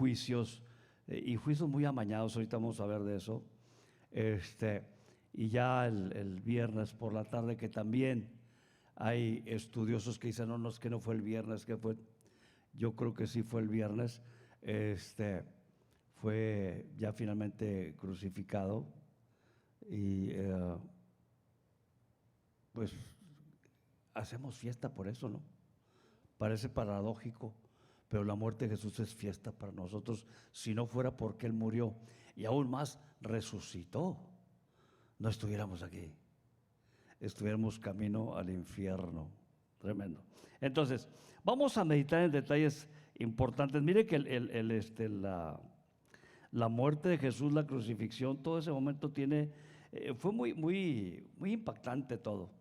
juicios, y juicios muy amañados. Ahorita vamos a ver de eso. Y ya el viernes por la tarde, que también hay estudiosos que dicen, no, es que no fue el viernes, que fue, yo creo que sí fue el viernes, fue ya finalmente crucificado. Y pues hacemos fiesta por eso, ¿no? Parece paradójico, pero la muerte de Jesús es fiesta para nosotros. Si no fuera porque Él murió y aún más resucitó, no estuviéramos aquí, estuviéramos camino al infierno. Tremendo. Entonces, vamos a meditar en detalles importantes. Mire que la muerte de Jesús, la crucifixión, todo ese momento fue muy impactante todo.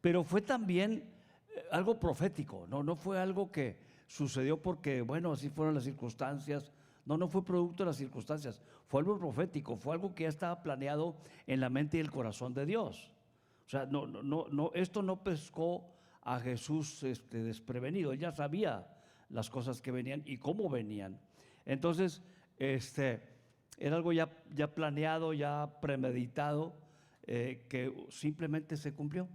Pero fue también algo profético, no fue algo que sucedió porque, bueno, así fueron las circunstancias. No fue producto de las circunstancias, fue algo profético, fue algo que ya estaba planeado en la mente y el corazón de Dios. O sea, esto no pescó a Jesús desprevenido. Él ya sabía las cosas que venían y cómo venían. Entonces, era algo ya planeado, ya premeditado, que simplemente se cumplió,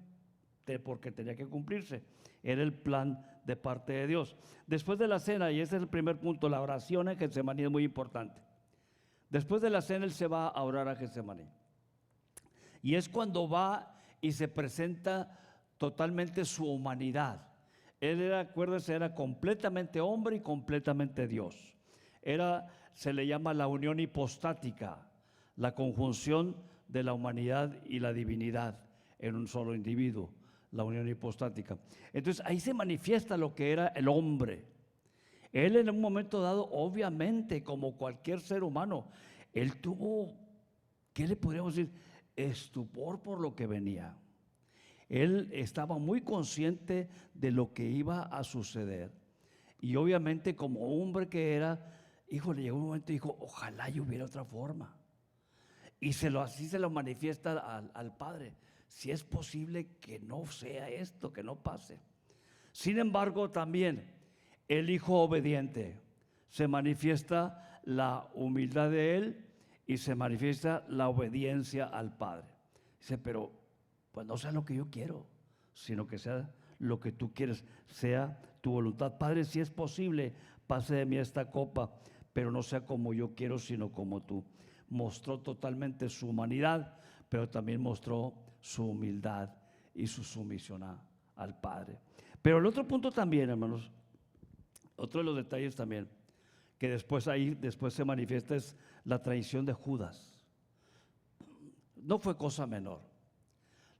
porque tenía que cumplirse. Era el plan de parte de Dios. Después de la cena, y ese es el primer punto, la oración en Getsemaní es muy importante. Después de la cena, Él se va a orar a Getsemaní. Y es cuando va y se presenta totalmente su humanidad. Él acuérdense, era completamente hombre y completamente Dios. Se le llama la unión hipostática, la conjunción de la humanidad y la divinidad en un solo individuo, la unión hipostática. Entonces ahí se manifiesta lo que era el hombre. Él en un momento dado, obviamente, como cualquier ser humano, él tuvo, ¿qué le podríamos decir? Estupor por lo que venía. Él estaba muy consciente de lo que iba a suceder. Y obviamente, como hombre que era, le llegó un momento y dijo, ojalá yo hubiera otra forma. Y así se lo manifiesta al Padre. Si es posible que no sea esto, que no pase. Sin embargo, también el Hijo obediente, se manifiesta la humildad de Él y se manifiesta la obediencia al Padre. Dice, pero pues no sea lo que yo quiero, sino que sea lo que tú quieres, sea tu voluntad. Padre, si es posible, pase de mí esta copa, pero no sea como yo quiero, sino como tú. Mostró totalmente su humanidad, pero también mostró su humildad y su sumisión al Padre. Pero el otro punto también, hermanos, otro de los detalles también, que después se manifiesta, es la traición de Judas. No fue cosa menor.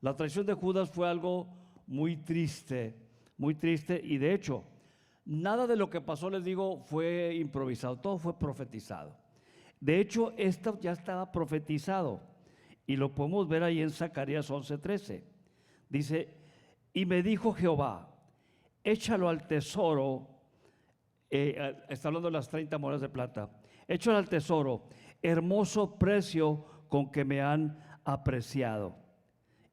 La traición de Judas fue algo muy triste, y de hecho, nada de lo que pasó, les digo, fue improvisado, todo fue profetizado. De hecho, esto ya estaba profetizado y lo podemos ver ahí en Zacarías 11:13. Dice, y me dijo Jehová, échalo al tesoro, está hablando de las 30 monedas de plata, échalo al tesoro, hermoso precio con que me han apreciado.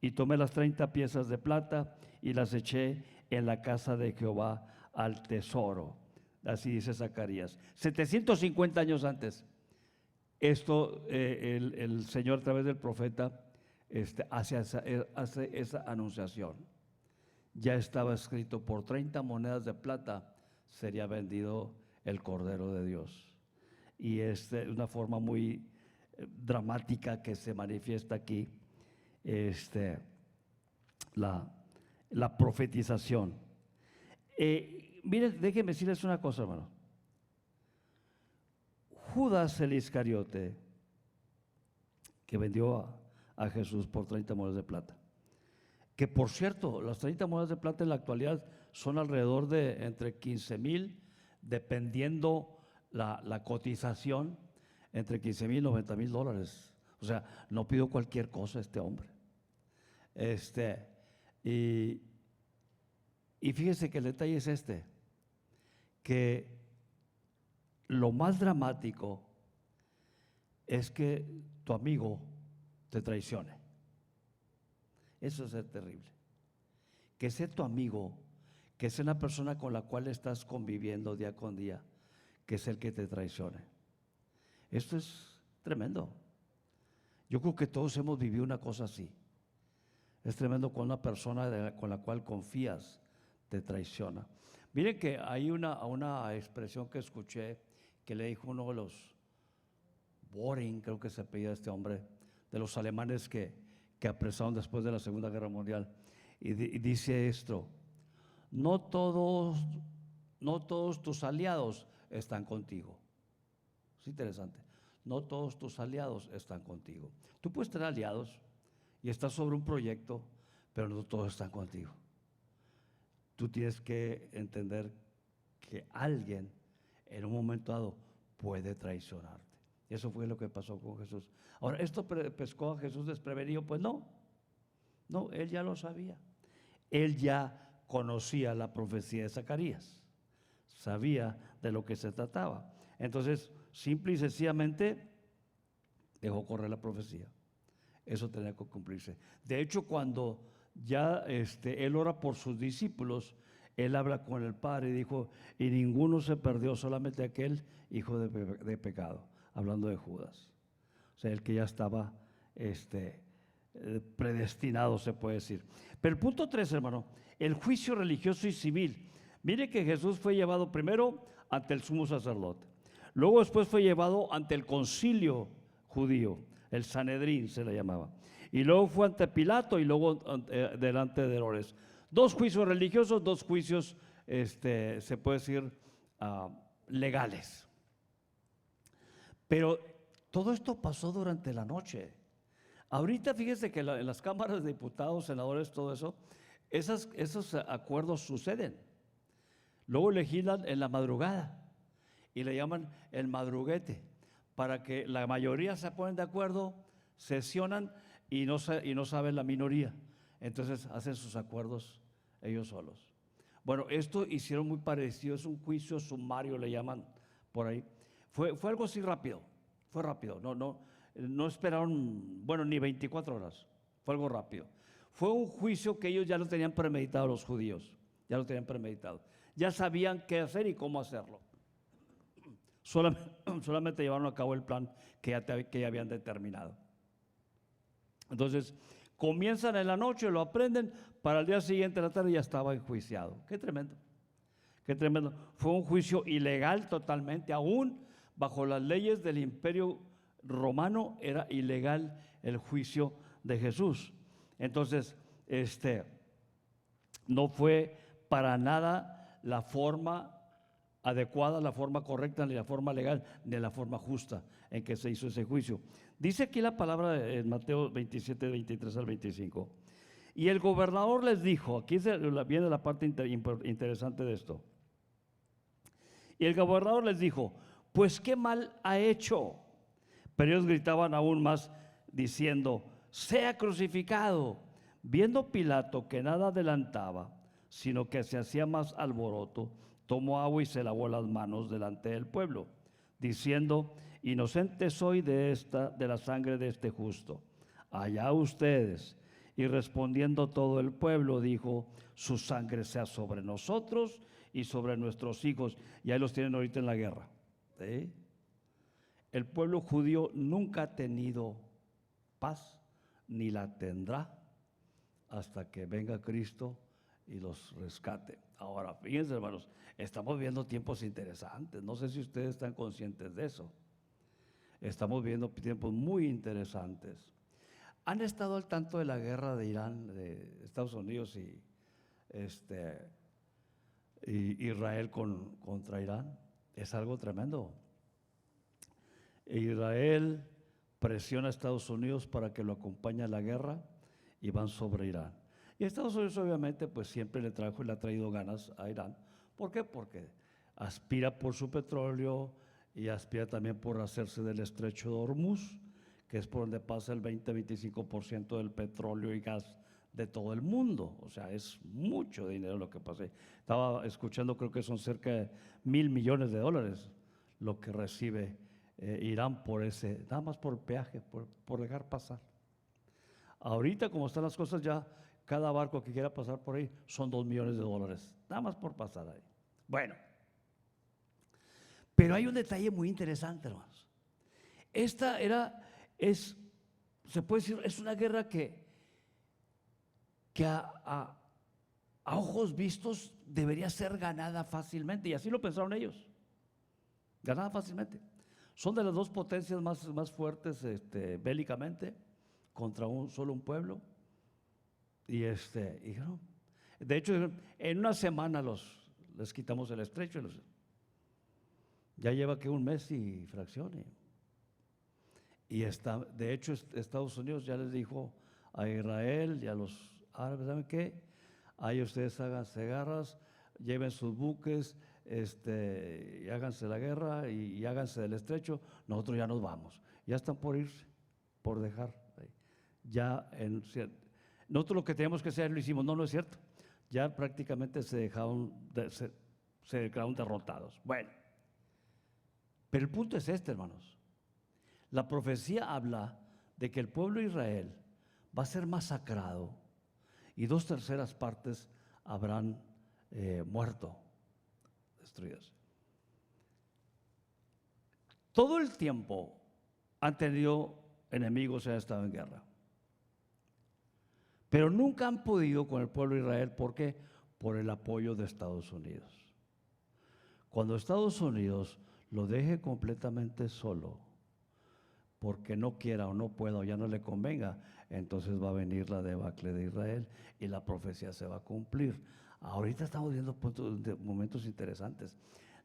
Y tomé las 30 piezas de plata y las eché en la casa de Jehová al tesoro. Así dice Zacarías. 750 años antes, esto el Señor a través del profeta hace esa anunciación. Ya estaba escrito, por 30 monedas de plata sería vendido el Cordero de Dios. Y es una forma muy dramática que se manifiesta aquí, la profetización. Miren, déjenme decirles una cosa, hermano. Judas el Iscariote, que vendió a Jesús por 30 monedas de plata, que por cierto, las 30 monedas de plata en la actualidad son alrededor de entre 15,000, dependiendo la cotización, entre 15,000 y 90,000 dólares. O sea, no pidió cualquier cosa este hombre. Y fíjese que el detalle es que lo más dramático es que tu amigo te traicione. Eso es terrible. Que sea tu amigo, que sea una persona con la cual estás conviviendo día con día, que es el que te traicione. Esto es tremendo. Yo creo que todos hemos vivido una cosa así. Es tremendo cuando una persona con la cual confías te traiciona. Miren que hay una expresión que escuché que le dijo uno de los Boring, creo que se apellida este hombre, de los alemanes que apresaron después de la Segunda Guerra Mundial. Y dice esto: no todos tus aliados están contigo. Es interesante. No todos tus aliados están contigo. Tú puedes tener aliados y estás sobre un proyecto, pero no todos están contigo. Tú tienes que entender que alguien en un momento dado puede traicionarte. Y eso fue lo que pasó con Jesús. Ahora, ¿esto pescó a Jesús desprevenido? Pues no, él ya lo sabía. Él ya conocía la profecía de Zacarías, sabía de lo que se trataba. Entonces, simple y sencillamente dejó correr la profecía. Eso tenía que cumplirse. De hecho, cuando ya él ora por sus discípulos, él habla con el Padre y dijo: y ninguno se perdió, solamente aquel hijo de pecado, hablando de Judas. O sea, el que ya estaba predestinado, se puede decir. Pero el punto 3, hermano, el juicio religioso y civil. Mire que Jesús fue llevado primero ante el sumo sacerdote, luego después fue llevado ante el concilio judío, el Sanedrín se le llamaba, y luego fue ante Pilato y luego delante de Herodes. 2 juicios religiosos, 2 juicios, se puede decir, legales. Pero todo esto pasó durante la noche. Ahorita fíjese que en las cámaras de diputados, senadores, todo eso, esos acuerdos suceden. Luego legislan en la madrugada y le llaman el madruguete, para que la mayoría se ponen de acuerdo, sesionan y no sabe la minoría. Entonces hacen sus acuerdos ellos solos. Bueno, esto hicieron muy parecido, es un juicio sumario, le llaman por ahí. Fue algo así rápido, fue rápido, no esperaron, ni 24 horas, fue algo rápido. Fue un juicio que ellos ya lo tenían premeditado, los judíos, ya lo tenían premeditado. Ya sabían qué hacer y cómo hacerlo. Solamente llevaron a cabo el plan que ya habían determinado. Entonces, comienzan en la noche, lo aprenden, para el día siguiente, la tarde, ya estaba enjuiciado. Qué tremendo, qué tremendo. Fue un juicio ilegal totalmente, aún bajo las leyes del Imperio Romano era ilegal el juicio de Jesús. Entonces, no fue para nada la forma adecuada, la forma correcta, ni la forma legal, ni la forma justa en que se hizo ese juicio. Dice aquí la palabra en Mateo 27, 23 al 25. Y el gobernador les dijo, aquí viene la parte interesante de esto. Y el gobernador les dijo: pues qué mal ha hecho. Pero ellos gritaban aún más diciendo: sea crucificado. Viendo Pilato que nada adelantaba, sino que se hacía más alboroto, tomó agua y se lavó las manos delante del pueblo, diciendo: inocente soy de la sangre de este justo. Allá ustedes. Y respondiendo todo el pueblo dijo: su sangre sea sobre nosotros y sobre nuestros hijos. Y ahí los tienen ahorita en la guerra. ¿Sí? El pueblo judío nunca ha tenido paz, ni la tendrá hasta que venga Cristo y los rescate. Ahora, fíjense, hermanos, estamos viendo tiempos interesantes. No sé si ustedes están conscientes de eso. Estamos viendo tiempos muy interesantes. ¿Han estado al tanto de la guerra de Irán, de Estados Unidos y Israel contra Irán? Es algo tremendo. Israel presiona a Estados Unidos para que lo acompañe a la guerra y van sobre Irán. Y Estados Unidos obviamente pues siempre le ha traído ganas a Irán. ¿Por qué? Porque aspira por su petróleo y aspira también por hacerse del estrecho de Hormuz, que es por donde pasa el 20-25% del petróleo y gas de todo el mundo. O sea, es mucho dinero lo que pasa. Estaba escuchando, creo que son cerca de $1,000 millones lo que recibe Irán por nada más por el peaje, por dejar pasar. Ahorita, como están las cosas, ya cada barco que quiera pasar por ahí son $2 millones, nada más por pasar ahí. Bueno, Pero hay un detalle muy interesante, hermanos. Esta se puede decir, es una guerra que a ojos vistos debería ser ganada fácilmente, y así lo pensaron ellos, ganada fácilmente. Son de las dos potencias más fuertes bélicamente contra solo un pueblo, y no. De hecho, en una semana les quitamos el estrecho, ya lleva que un mes y fracción, y de hecho Estados Unidos ya les dijo a Israel y a los árabes, ¿saben qué? Ahí ustedes háganse garras, lleven sus buques, y háganse la guerra y háganse del estrecho, nosotros ya nos vamos. Ya están por irse, por dejar. Ya nosotros lo que teníamos que hacer lo hicimos, no es cierto. Ya prácticamente se declararon derrotados. Bueno, pero el punto es hermanos. La profecía habla de que el pueblo de Israel va a ser masacrado y 2/3 partes habrán muerto, destruidas. Todo el tiempo han tenido enemigos y han estado en guerra, pero nunca han podido con el pueblo de Israel. ¿Por qué? Por el apoyo de Estados Unidos. Cuando Estados Unidos lo deje completamente solo, porque no quiera o no pueda o ya no le convenga, entonces va a venir la debacle de Israel y la profecía se va a cumplir. Ahorita estamos viendo momentos interesantes.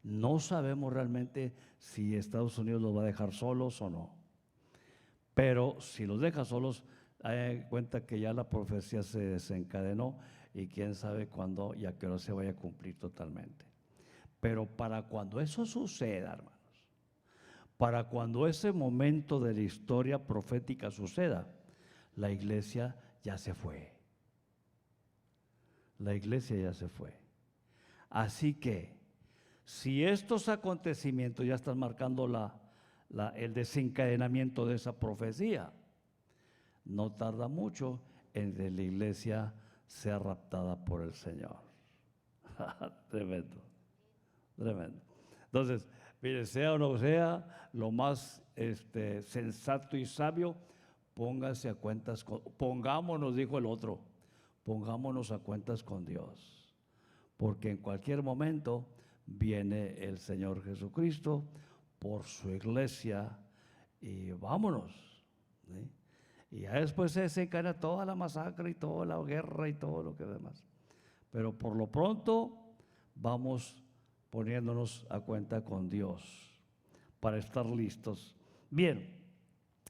No sabemos realmente si Estados Unidos los va a dejar solos o no, pero si los deja solos, hay cuenta que ya la profecía se desencadenó y quién sabe cuándo y a qué hora se vaya a cumplir totalmente. Pero para cuando eso suceda, hermanos, para cuando ese momento de la historia profética suceda, la iglesia ya se fue. La iglesia ya se fue. Así que, si estos acontecimientos ya están marcando el desencadenamiento de esa profecía, no tarda mucho en que la iglesia sea raptada por el Señor. Tremendo, tremendo. Entonces, mire, sea o no sea, lo más sensato y sabio, póngase a cuentas pongámonos, dijo el otro, pongámonos a cuentas con Dios, porque en cualquier momento viene el Señor Jesucristo por su iglesia y vámonos, ¿sí? Y ya después se desencadena toda la masacre y toda la guerra y todo lo que demás. Pero por lo pronto vamos poniéndonos a cuenta con Dios para estar listos. Bien,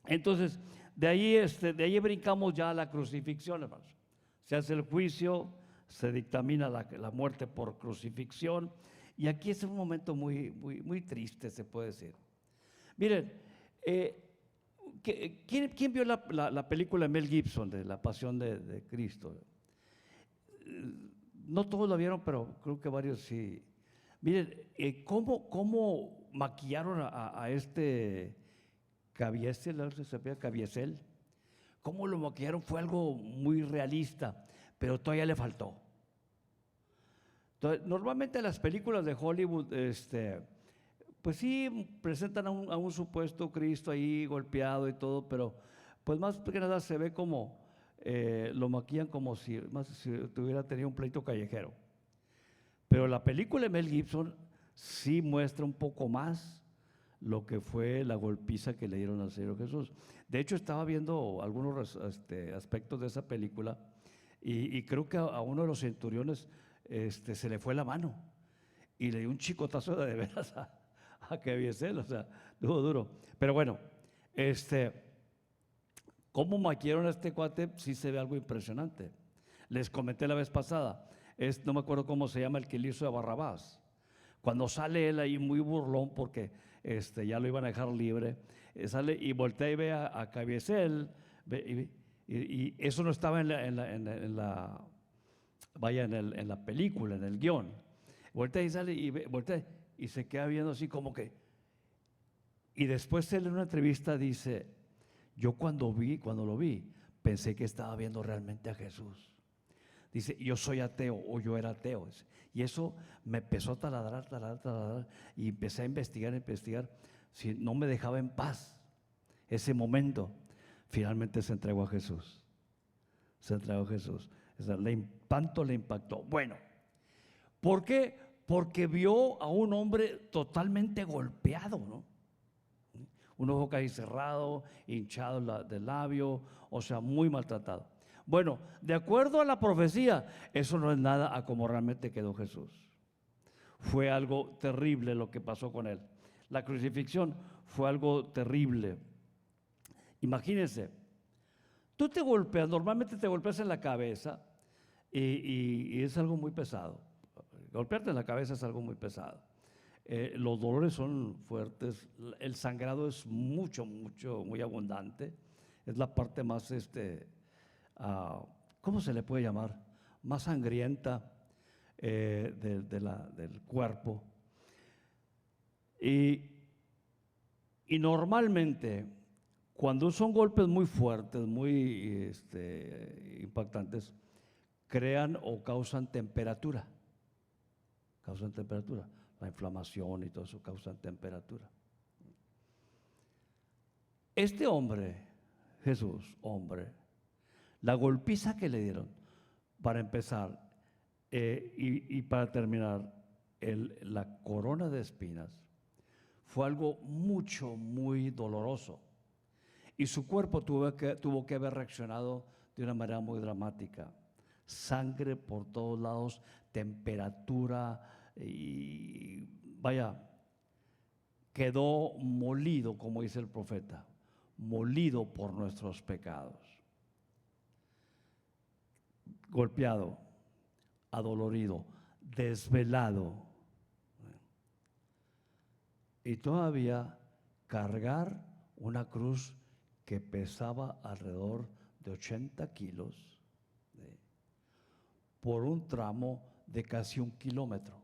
entonces de ahí brincamos ya a la crucifixión, hermanos. Se hace el juicio, se dictamina la muerte por crucifixión, y aquí es un momento muy triste, se puede decir. Miren, ¿quién vio la película de Mel Gibson de La Pasión de Cristo? No todos la vieron, pero creo que varios sí. Miren, ¿cómo maquillaron a Caviezel? ¿No se sabía Caviezel? ¿Cómo lo maquillaron? Fue algo muy realista, pero todavía le faltó. Entonces, normalmente las películas de Hollywood, pues sí, presentan a un supuesto Cristo ahí golpeado y todo, pero pues más que nada se ve como, lo maquillan como si tuviera tenido un pleito callejero. Pero la película de Mel Gibson sí muestra un poco más lo que fue la golpiza que le dieron al Señor Jesús. De hecho, estaba viendo algunos aspectos de esa película y creo que a uno de los centuriones se le fue la mano y le dio un chicotazo de veras a Caviezel, o sea, duro. Pero bueno, cómo maquillaron a este cuate, sí se ve algo impresionante. Les comenté la vez pasada, no me acuerdo cómo se llama el que le hizo a Barrabás. Cuando sale él ahí muy burlón porque ya lo iban a dejar libre, sale y voltea y ve a Caviezel, y eso no estaba en la película, en el guión. Voltea y sale voltea y se queda viendo así como que. Y después él en una entrevista dice: yo cuando lo vi, pensé que estaba viendo realmente a Jesús. Dice, yo soy ateo o yo era ateo. Y eso me empezó a taladrar, taladrar, taladrar. Y empecé a investigar, investigar. Si no me dejaba en paz ese momento. Finalmente se entregó a Jesús. Se entregó a Jesús. Tanto le impactó. Bueno, ¿por qué? Porque vio a un hombre totalmente golpeado, ¿no? Un ojo casi cerrado, hinchado del labio, o sea, muy maltratado. Bueno, de acuerdo a la profecía, eso no es nada a como realmente quedó Jesús. Fue algo terrible lo que pasó con él. La crucifixión fue algo terrible. Imagínense, tú te golpeas, normalmente te golpeas en la cabeza y es algo muy pesado. Golpearte en la cabeza es algo muy pesado. Los dolores son fuertes, el sangrado es mucho, muy abundante. Es la parte más, ¿cómo se le puede llamar? Más sangrienta del cuerpo. Y normalmente, cuando son golpes muy fuertes, muy impactantes, crean o causan temperatura. Causan temperatura. La inflamación y todo eso causa temperatura. Este hombre, Jesús, hombre, la golpiza que le dieron, para empezar y para terminar, la corona de espinas, fue algo muy doloroso. Y su cuerpo tuvo que haber reaccionado de una manera muy dramática. Sangre por todos lados, temperatura y vaya, quedó molido, como dice el profeta, molido por nuestros pecados, golpeado, adolorido, desvelado, y todavía cargar una cruz que pesaba alrededor de 80 kilos por un tramo de casi 1 kilómetro.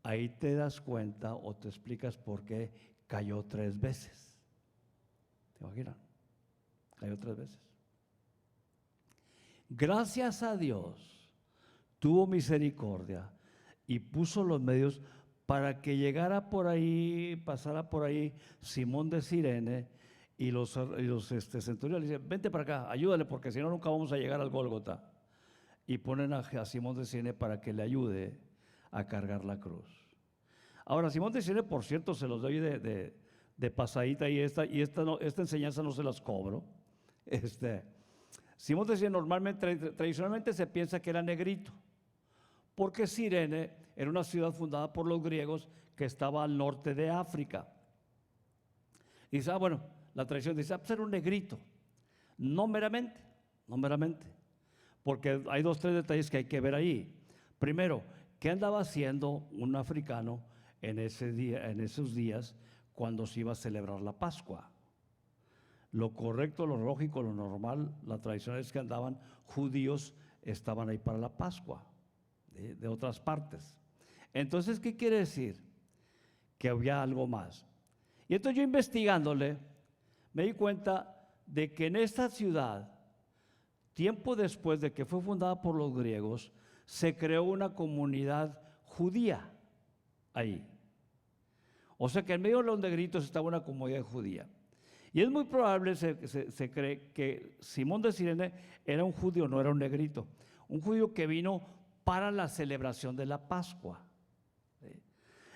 Ahí te das cuenta o te explicas por qué cayó 3 veces. ¿Te imaginas? Cayó 3 veces. Gracias a Dios, tuvo misericordia y puso los medios para que llegara por ahí, pasara por ahí Simón de Cirene y los centuriones le dicen, vente para acá, ayúdale porque si no nunca vamos a llegar al Gólgota. Y ponen a Simón de Cirene para que le ayude a cargar la cruz. Ahora, Simón de Cirene, por cierto, se los doy de pasadita y esta enseñanza no se las cobro. Simón de Cirene tradicionalmente se piensa que era negrito, porque Cirene era una ciudad fundada por los griegos que estaba al norte de África. Y dice, bueno, la tradición dice, pues era un negrito. No meramente, porque hay 2 o 3 detalles que hay que ver ahí. Primero, ¿qué andaba haciendo un africano en esos días cuando se iba a celebrar la Pascua? Lo correcto, lo lógico, lo normal, la tradición es que andaban judíos, estaban ahí para la Pascua, de otras partes. Entonces, ¿qué quiere decir? Que había algo más. Y entonces yo investigándole, me di cuenta de que en esta ciudad, tiempo después de que fue fundada por los griegos, se creó una comunidad judía ahí. O sea que en medio de los negritos estaba una comunidad judía. Y es muy probable, se cree, que Simón de Cirene era un judío, no era un negrito. Un judío que vino para la celebración de la Pascua.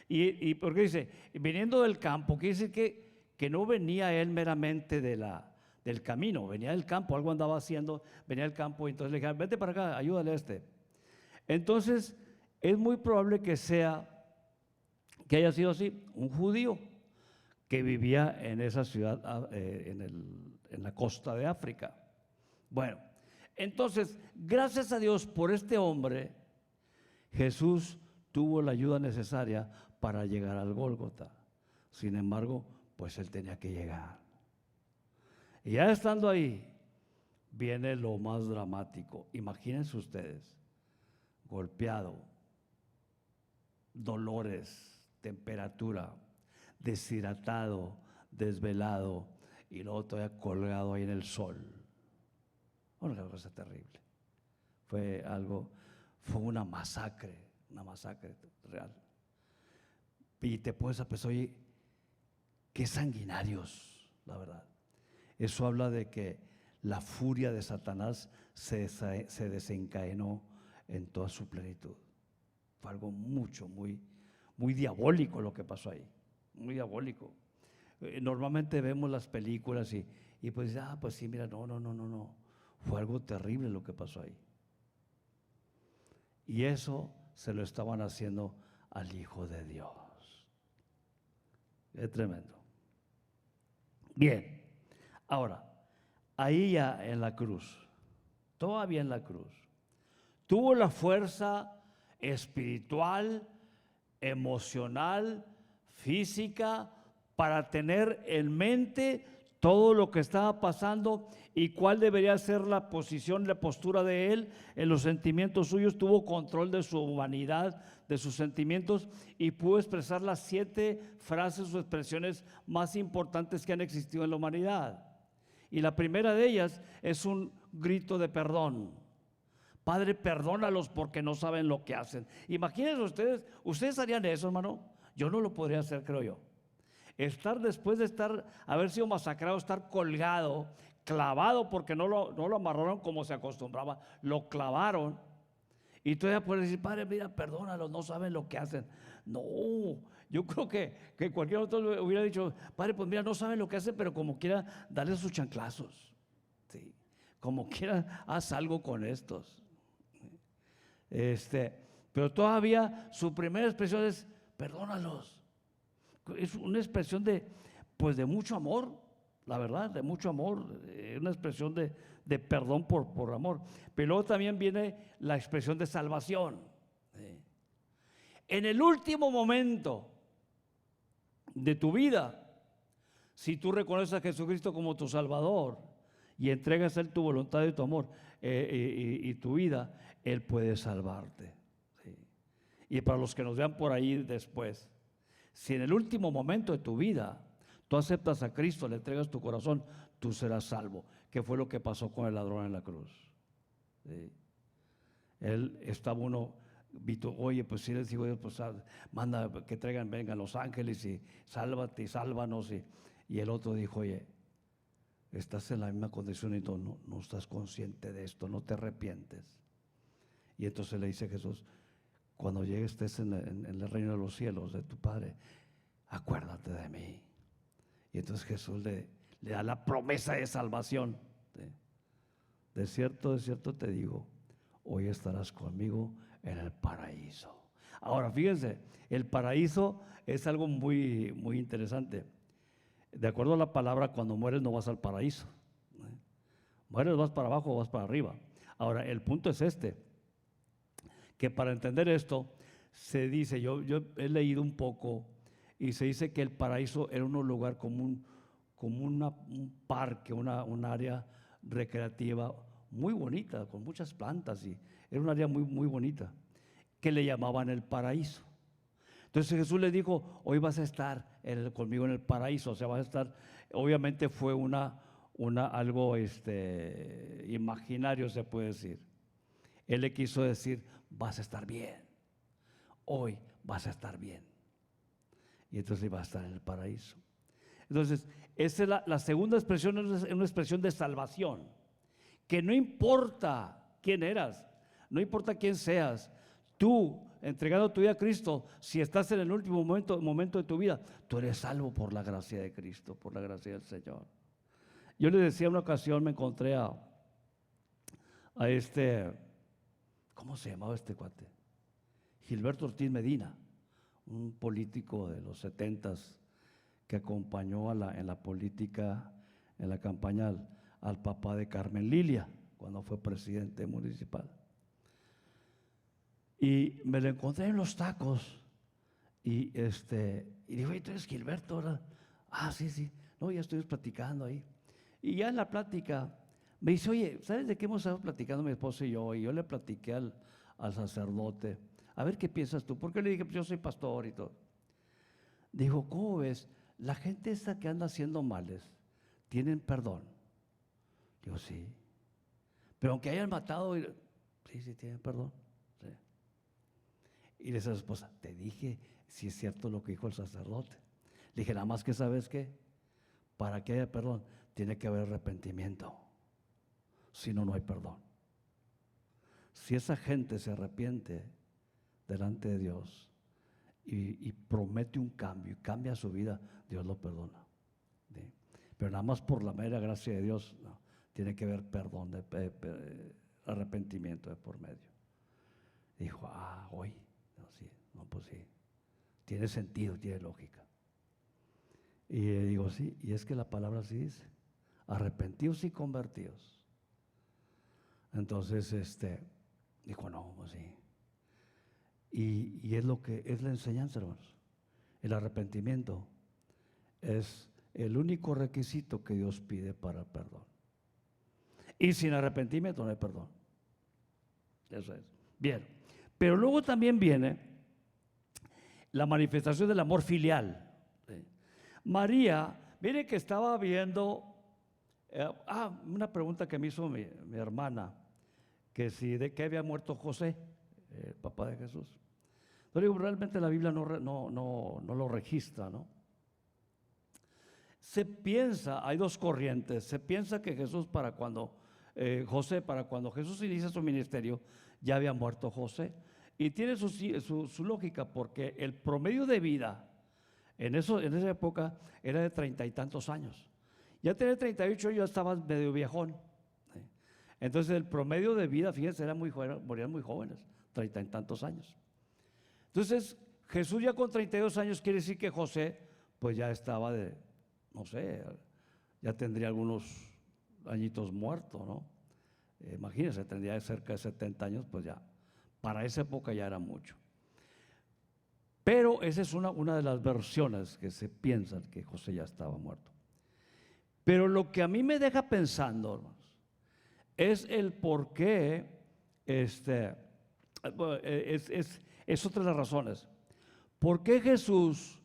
Y porque dice, viniendo del campo, quiere decir que no venía él meramente del camino, venía del campo, algo andaba haciendo, venía del campo, y entonces le dijeron, vete para acá, ayúdale a este. Entonces, es muy probable que haya sido así, un judío que vivía en esa ciudad, en la costa de África. Bueno, entonces, gracias a Dios por este hombre, Jesús tuvo la ayuda necesaria para llegar al Gólgota. Sin embargo, pues él tenía que llegar. Y ya estando ahí, viene lo más dramático. Imagínense ustedes, golpeado, dolores, temperatura, deshidratado, desvelado y luego todavía colgado ahí en el sol. Fue una cosa terrible. Fue una masacre real. Y te puedes a pensar, oye, qué sanguinarios, la verdad. Eso habla de que la furia de Satanás se desencadenó en toda su plenitud. Fue algo muy diabólico lo que pasó ahí, muy diabólico. Normalmente vemos las películas y pues, pues sí, mira, no. Fue algo terrible lo que pasó ahí. Y eso se lo estaban haciendo al Hijo de Dios. Es tremendo. Bien, ahora, ahí ya en la cruz, todavía en la cruz, tuvo la fuerza espiritual, emocional, física, para tener en mente todo lo que estaba pasando y cuál debería ser la posición, la postura de él en los sentimientos suyos. Tuvo control de su humanidad, de sus sentimientos, y pudo expresar las 7 frases o expresiones más importantes que han existido en la humanidad. Y la primera de ellas es un grito de perdón. Padre, perdónalos porque no saben lo que hacen. Imagínense ustedes harían eso, hermano. Yo no lo podría hacer, creo yo. Después de haber sido masacrado, estar colgado, clavado, porque no lo amarraron como se acostumbraba, lo clavaron. Y todavía puedes decir, Padre, mira, perdónalos, no saben lo que hacen. No, yo creo que cualquier otro hubiera dicho, Padre, pues mira, no saben lo que hacen, pero como quiera, dale sus chanclazos. Sí, como quiera, haz algo con estos. Pero todavía su primera expresión es, perdónalos. Es una expresión de mucho amor, la verdad, de mucho amor, una expresión de perdón por amor. Pero luego también viene la expresión de salvación. En el último momento de tu vida, si tú reconoces a Jesucristo como tu Salvador y entregas a Él tu voluntad y tu amor y tu vida, Él puede salvarte. ¿Sí? Y para los que nos vean por ahí después, si en el último momento de tu vida tú aceptas a Cristo, le entregas tu corazón, tú serás salvo. ¿Qué fue lo que pasó con el ladrón en la cruz? ¿Sí? Él estaba oye, pues si les digo, pues manda que vengan los ángeles y sálvate y sálvanos. Y el otro dijo, oye, estás en la misma condición y no estás consciente de esto, no te arrepientes. Y entonces le dice Jesús, cuando llegues estés en el reino de los cielos de tu Padre, acuérdate de mí. Y entonces Jesús le da la promesa de salvación. De cierto te digo, hoy estarás conmigo en el paraíso. Ahora, fíjense, el paraíso es algo muy, muy interesante. De acuerdo a la palabra, cuando mueres no vas al paraíso. Mueres, vas para abajo o vas para arriba. Ahora, el punto es que para entender esto, se dice, yo he leído un poco, y se dice que el paraíso era un lugar como un parque, un área recreativa muy bonita, con muchas plantas, y era un área muy, muy bonita, que le llamaban el paraíso. Entonces Jesús le dijo, hoy vas a estar conmigo en el paraíso, o sea, vas a estar, obviamente fue algo imaginario, se puede decir. Él le quiso decir, vas a estar bien, hoy vas a estar bien. Y entonces iba a estar en el paraíso. Entonces, esa es la segunda expresión, es una expresión de salvación, que no importa quién eras, no importa quién seas, tú, entregando tu vida a Cristo, si estás en el último momento de tu vida, tú eres salvo por la gracia de Cristo, por la gracia del Señor. Yo le decía una ocasión, me encontré a ¿cómo se llamaba este cuate? Gilberto Ortiz Medina, un político de los 70s que acompañó en la política, en la campaña al papá de Carmen Lilia, cuando fue presidente municipal. Y me lo encontré en los tacos y dijo, ¿tú eres Gilberto ahora? Ah, sí, no, ya estoy platicando ahí. Y ya en la plática me dice, oye, ¿sabes de qué hemos estado platicando mi esposo y yo? Y yo le platiqué al sacerdote, a ver qué piensas tú, porque le dije, pues yo soy pastor y todo. Dijo, ¿cómo ves? La gente esa que anda haciendo males, ¿tienen perdón? Digo, sí. Pero aunque hayan matado, sí, tienen perdón. Sí. Y le dice a su esposa, te dije si es cierto lo que dijo el sacerdote. Le dije, nada más que sabes qué, para que haya perdón, tiene que haber arrepentimiento. Si no, no hay perdón. Si esa gente se arrepiente delante de Dios y promete un cambio y cambia su vida, Dios lo perdona. ¿Sí? Pero nada más por la mera gracia de Dios, no, tiene que haber perdón, arrepentimiento de por medio. Dijo, hoy, no, sí, no, pues sí, tiene sentido, tiene lógica. Y digo, sí, y es que la palabra así dice, arrepentidos y convertidos. Entonces, dijo, no, pues sí. Y es lo que es la enseñanza, hermanos. El arrepentimiento es el único requisito que Dios pide para el perdón. Y sin arrepentimiento no hay perdón. Eso es. Bien. Pero luego también viene la manifestación del amor filial. ¿Sí? María, mire que estaba viendo, una pregunta que me hizo mi hermana, que si de qué había muerto José, el papá de Jesús. Yo digo, realmente la Biblia no lo registra, ¿no? Se piensa, hay dos corrientes, se piensa que Jesús José, para cuando Jesús inicia su ministerio, ya había muerto José. Y tiene su lógica, porque el promedio de vida en esa época era de 30 y tantos años. Ya tenía 38 años, ya estaba medio viejón. Entonces el promedio de vida, fíjense, morían muy jóvenes, 30 y tantos años. Entonces Jesús ya con 32 años, quiere decir que José pues ya estaba no sé, ya tendría algunos añitos muerto, ¿no? Imagínense, tendría cerca de 70 años, pues ya, para esa época ya era mucho. Pero esa es una de las versiones que se piensan que José ya estaba muerto. Pero lo que a mí me deja pensando, hermanos, es el por qué, es otra de las razones. ¿Por qué Jesús,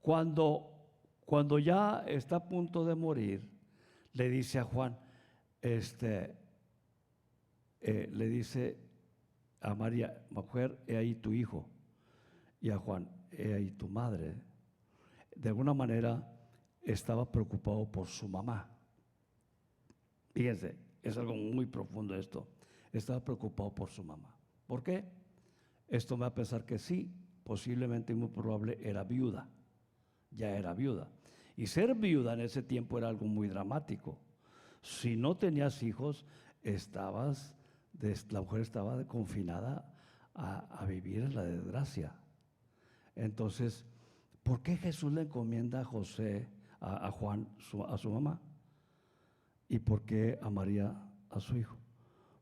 cuando ya está a punto de morir, le dice a Juan, le dice a María, mujer, he ahí tu hijo, y a Juan, he ahí tu madre? De alguna manera estaba preocupado por su mamá. Fíjense, es algo muy profundo esto. Estaba preocupado por su mamá. ¿Por qué? Esto me va a pensar que sí, posiblemente, muy probable, era viuda. Ya era viuda. Y ser viuda en ese tiempo era algo muy dramático. Si no tenías hijos, la mujer estaba confinada a vivir en la desgracia. Entonces, ¿por qué Jesús le encomienda a Juan a su mamá? ¿Y por qué a María a su hijo?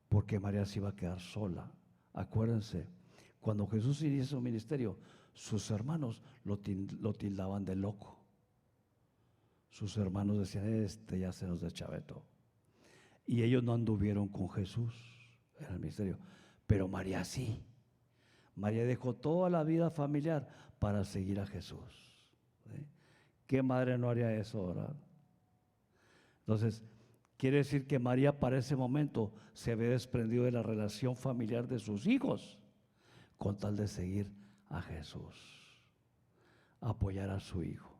Porque María se iba a quedar sola. Acuérdense, cuando Jesús inició su ministerio, sus hermanos lo tildaban de loco. Sus hermanos decían, ya se nos deschavetó. Y ellos no anduvieron con Jesús en el ministerio, pero María sí. María dejó toda la vida familiar para seguir a Jesús. ¿Sí? ¿Qué madre no haría eso, verdad? Entonces, quiere decir que María para ese momento se había desprendido de la relación familiar de sus hijos con tal de seguir a Jesús, apoyar a su hijo.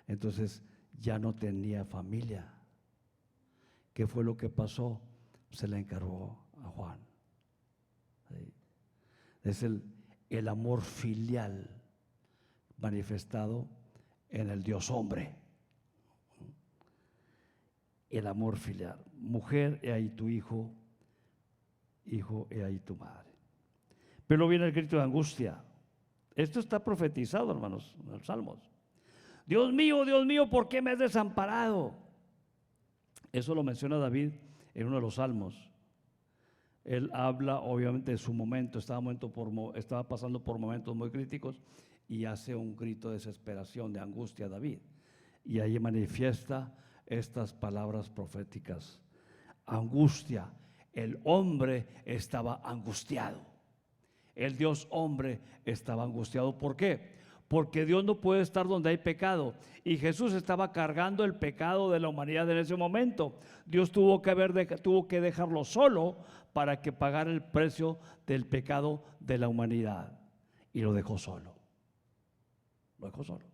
Entonces ya no tenía familia. ¿Qué fue lo que pasó? Se le encargó a Juan. ¿Sí? Es el amor filial manifestado en el Dios hombre. El amor filial. Mujer, he ahí tu hijo. Hijo, he ahí tu madre. Pero viene el grito de angustia. Esto está profetizado, hermanos, en los Salmos. Dios mío, ¿por qué me has desamparado? Eso lo menciona David en uno de los Salmos. Él habla obviamente de su momento, estaba pasando por momentos muy críticos y hace un grito de desesperación, de angustia a David. Y ahí manifiesta estas palabras proféticas. Angustia, el hombre estaba angustiado. El Dios hombre estaba angustiado. ¿Por qué? porque Dios no puede estar donde hay pecado. Y Jesús estaba cargando el pecado de la humanidad en ese momento. Dios tuvo que dejarlo solo para que pagara el precio del pecado de la humanidad. Y lo dejó solo. Lo dejó solo.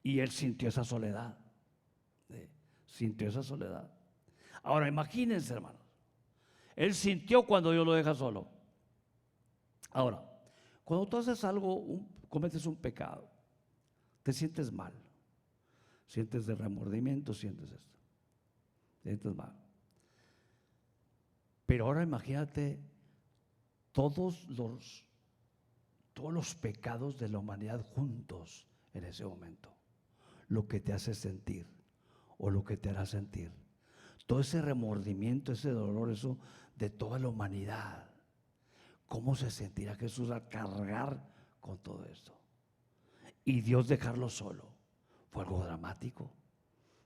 Y él sintió esa soledad. Sintió esa soledad. Ahora imagínense, hermanos. Él sintió cuando Dios lo deja solo. Ahora, cuando tú haces algo, cometes un pecado, te sientes mal. Sientes de remordimiento, sientes esto. Sientes mal. Pero ahora imagínate todos los pecados de la humanidad juntos en ese momento. Lo que te hace sentir o lo que te hará sentir. Todo ese remordimiento, ese dolor, eso de toda la humanidad. ¿Cómo se sentirá Jesús al cargar con todo esto? Y Dios dejarlo solo. Fue algo dramático.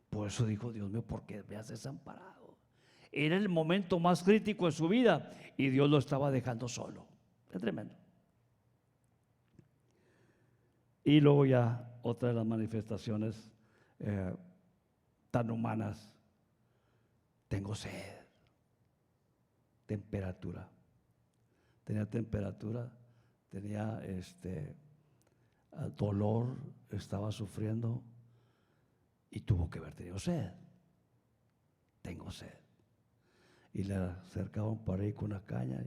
Por eso dijo, Dios mío, ¿por qué me has desamparado? Era el momento más crítico de su vida y Dios lo estaba dejando solo. Es tremendo. Y luego ya otra de las manifestaciones tan humanas. Tengo sed. Temperatura. Tenía temperatura, tenía dolor, estaba sufriendo y tuvo que haber tenido sed. Tengo sed. Y le acercaban por ahí con una caña.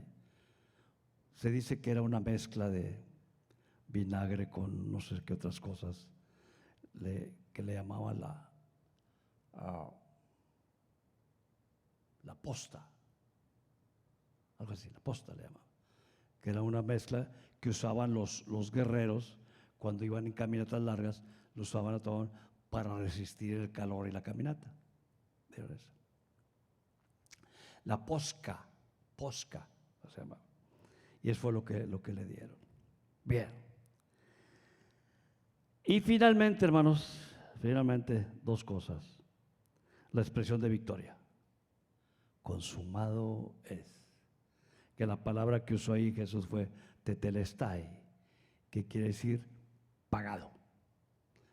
Se dice que era una mezcla de vinagre con no sé qué otras cosas que le llamaban la posta. Algo así, la posta le llamaban. Que era una mezcla que usaban los guerreros cuando iban en caminatas largas, lo usaban a todo para resistir el calor y la caminata. La posca se llama. Y eso fue lo que le dieron. Bien. Y finalmente, hermanos, dos cosas. La expresión de victoria. Consumado es. Que la palabra que usó ahí Jesús fue tetelestai, que quiere decir pagado.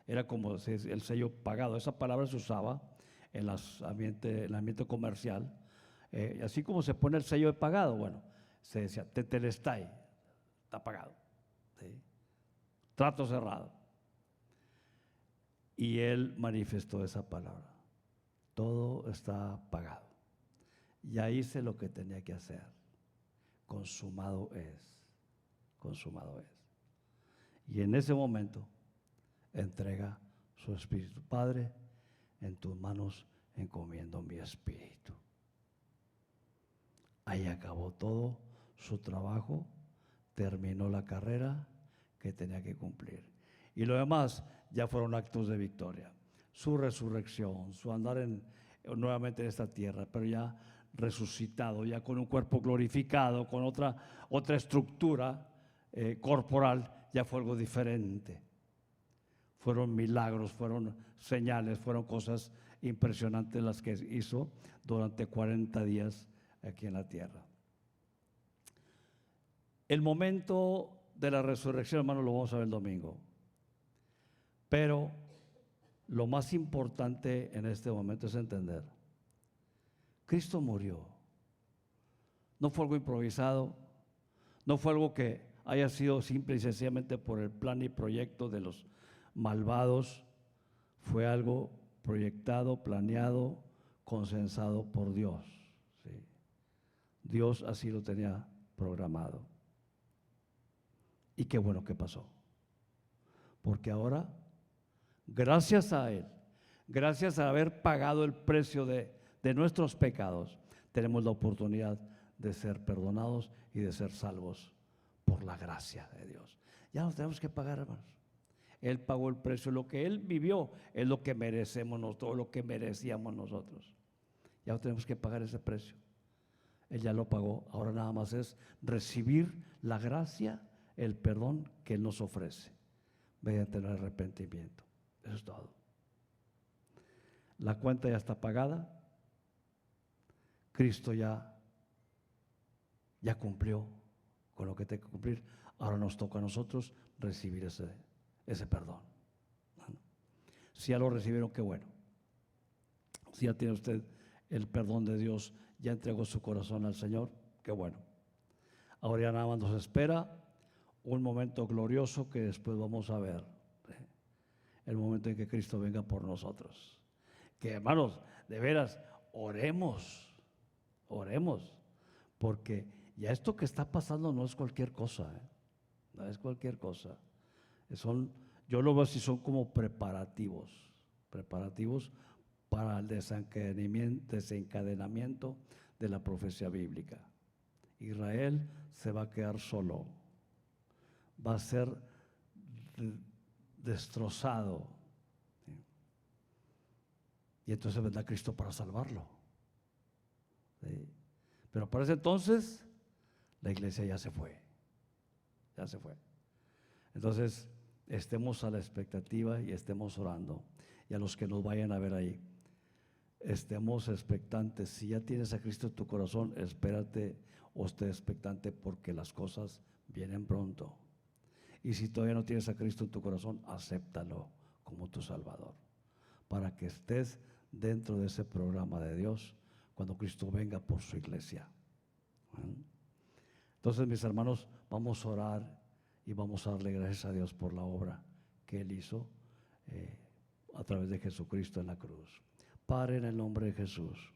Era como el sello pagado. Esa palabra se usaba en el ambiente comercial. Así como se pone el sello de pagado, bueno, se decía tetelestai, está pagado. ¿Sí? Trato cerrado. Y él manifestó esa palabra. Todo está pagado. Ya hice lo que tenía que hacer. Consumado es. Consumado es. Y en ese momento entrega su espíritu. Padre, en tus manos encomiendo mi espíritu. Ahí acabó todo su trabajo, terminó la carrera que tenía que cumplir. Y lo demás ya fueron actos de victoria. Su resurrección, su andar nuevamente en esta tierra, pero ya resucitado, ya con un cuerpo glorificado, con otra estructura corporal, ya fue algo diferente. Fueron milagros, fueron señales, fueron cosas impresionantes las que hizo durante 40 días aquí en la tierra. El momento de la resurrección, hermano, lo vamos a ver el domingo. Pero lo más importante en este momento es entender: Cristo murió. No fue algo improvisado, no fue algo que haya sido simple y sencillamente por el plan y proyecto de los malvados. Fue algo proyectado, planeado, consensado por Dios. ¿Sí? Dios así lo tenía programado. Y qué bueno que pasó. Porque ahora, gracias a Él, gracias a haber pagado el precio de nuestros pecados, tenemos la oportunidad de ser perdonados y de ser salvos por la gracia de Dios. Ya no tenemos que pagar, hermanos. Él pagó el precio. Lo que Él vivió es lo que merecemos nosotros, lo que merecíamos nosotros. Ya no tenemos que pagar ese precio. Él ya lo pagó. Ahora nada más es recibir la gracia, el perdón que Él nos ofrece mediante el arrepentimiento. Eso es todo. La cuenta ya está pagada. Cristo ya cumplió con lo que tiene que cumplir. Ahora nos toca a nosotros recibir ese perdón. Si ya lo recibieron, qué bueno. Si ya tiene usted el perdón de Dios, ya entregó su corazón al Señor, qué bueno. Ahora ya nada más nos espera un momento glorioso que después vamos a ver. El momento en que Cristo venga por nosotros. Que hermanos, de veras, oremos, porque ya esto que está pasando no es cualquier cosa, no es cualquier cosa. Yo lo veo así, son como preparativos para el desencadenamiento de la profecía bíblica. Israel se va a quedar solo, va a ser destrozado. Y entonces vendrá Cristo para salvarlo. ¿Sí? Pero para ese entonces la iglesia ya se fue. Entonces estemos a la expectativa y estemos orando. Y a los que nos vayan a ver ahí, estemos expectantes. Si ya tienes a Cristo en tu corazón, espérate o esté expectante, porque las cosas vienen pronto. Y si todavía no tienes a Cristo en tu corazón, acéptalo como tu Salvador, para que estés dentro de ese programa de Dios cuando Cristo venga por su iglesia. Entonces, mis hermanos, vamos a orar y vamos a darle gracias a Dios por la obra que Él hizo a través de Jesucristo en la cruz. Padre, en el nombre de Jesús,